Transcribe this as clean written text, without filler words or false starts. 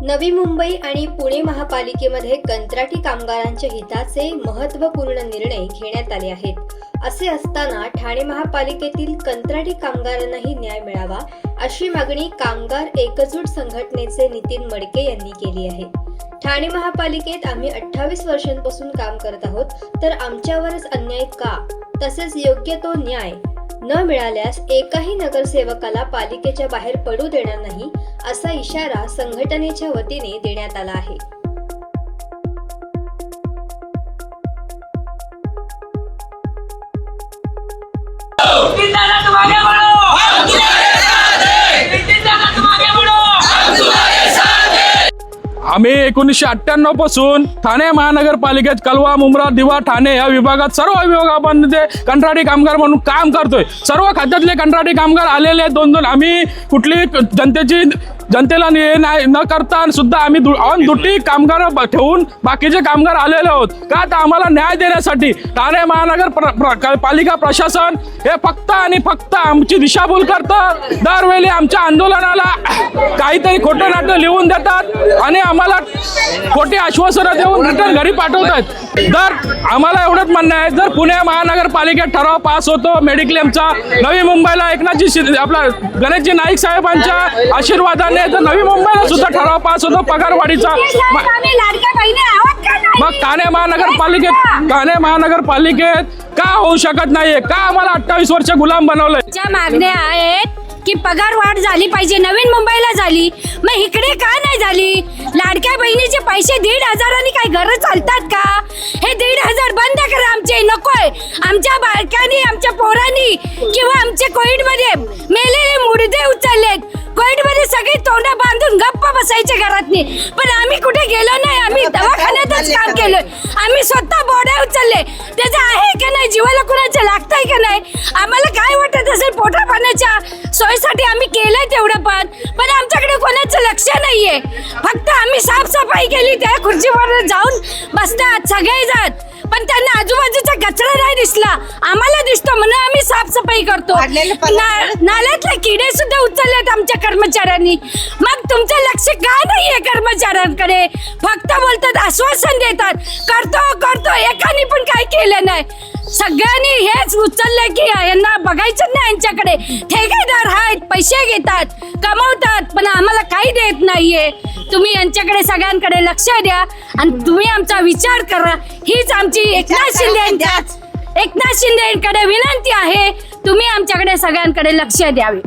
नवी मुंबई आणि पुणे महापालिकेमध्ये कंत्राटी कामगारांच्या हिताचे महत्त्वपूर्ण निर्णय घेण्यात आले आहेत। असे असताना ठाणे महापालिकेतील कंत्राटी कामगारांनाही न्याय मिळावा अशी मागणी कामगार एकजूट संघटनेचे नितीन मडके यांनी केली आहे। ठाणे महापालिकेत आम्ही 28 वर्षांपासून काम करत आहोत, तर आमच्यावरच अन्याय का, तसेच योग्य तो न्याय न मिळाल्यास एकाही नगरसेवकाला पालिकेच्या बाहेर पडू देणार नाही असा इशारा संघटनेच्या वतीने देण्यात आला आहे। आम्ही 1998 पासून ठाणे महानगरपालिकेत कलवा, मुंब्रा, दिवा, ठाणे या विभागात सर्व विभागामध्ये कंत्राटी कामगार म्हणून काम करतोय। सर्व खात्यातले कंत्राटी कामगार आलेले दोन आम्ही कुठली जनतेला न करता सुद्धा आम्ही ऑन ड्युटी कामगार ठेवून बाकीचे कामगार आलेले आहोत। का तर आम्हाला न्याय देण्यासाठी ठाणे महानगरपालिका प्रशासन हे फक्त आणि फक्त आमची दिशाभूल करतं। दरवेळी आमच्या आंदोलनाला काहीतरी खोटं नाटं लिहून देतात आणि आम्हाला खोटी आश्वासनं देऊन रिटर्न घरी पाठवतात। जर आम्हाला एवढंच म्हणणं आहे, जर पुणे महानगरपालिकेत ठराव पास होतो मेडिक्लेमचा, नवी मुंबईला एकनाथजी आपला गणेशजी नाईक साहेबांच्या आशीर्वादाने तर नवी मुंबईला सुद्धा ठराव पास होतो पगारवाढीचा। मग ठाणे महानगरपालिकेत का होऊ शकत नाहीये? का आम्हाला 28 वर्ष गुलाम बनवलंय? ज्या मागण्या आहेत की पगार वाढ झाली पाहिजे, नवीन मुंबईला झाली, मग इकडे का नाही झाली? लाडक्या बहिणीचे पैसे 1,500 काय घरं चालतात का? हे 1,500 बंद करा, आमचे नकोय। आमच्या बाळकांनी, आमच्या पोरांनी किंवा आमचे कोविडमध्ये मेलेले मुर्दे उचललेत, कोविडमध्ये सगळी तोंड बांधून गप्प बसायचे घरातनी, पण आम्ही कुठे गेलो नाही, आम्ही दवाखान्यातच काम केलं, आम्ही स्वतः बोड्या उचलले। त्याचं आहे का नाही, जीवाला कुणाचं लागतंय का नाही? आम्हाला काय वाटत असेल, पोटा पाण्याच्या सोयीसाठी आम्ही केलंय तेवढं, पण आमच्याकडे कोणाचं लक्ष नाहीये। फक्त आम्ही साफसफाई केली, त्या खुर्चीवर जाऊन बसतात सगळे जात, पण त्यांना आजूबाजूचा कचरा नाही दिसला, आम्हाला दिसतो म्हणून आम्ही साफसफाई करतो। नाल्यातले किडे सुद्धा उचललेत आमच्या कर्मचाऱ्यांनी। मग तुमचं लक्ष का नाहीये कर्मचाऱ्यांकडे? फक्त बोलतात, आश्वासन देतात, करतो, एकाने पण काय केलं नाही। सगळ्यांनी हेच उचललंय की यांना बघायचं नाही, यांच्याकडे ठेकेदार आहेत, पैसे घेतात, कमवतात, पण आम्हाला काही देत नाहीये। तुम्ही यांच्याकडे सगळ्यांकडे लक्ष द्या आणि तुम्ही आमचा विचार करा, हीच आमची एकनाथ शिंदेकडे विनंती आहे। तुम्ही आमच्याकडे सगळ्यांकडे लक्ष द्यावे।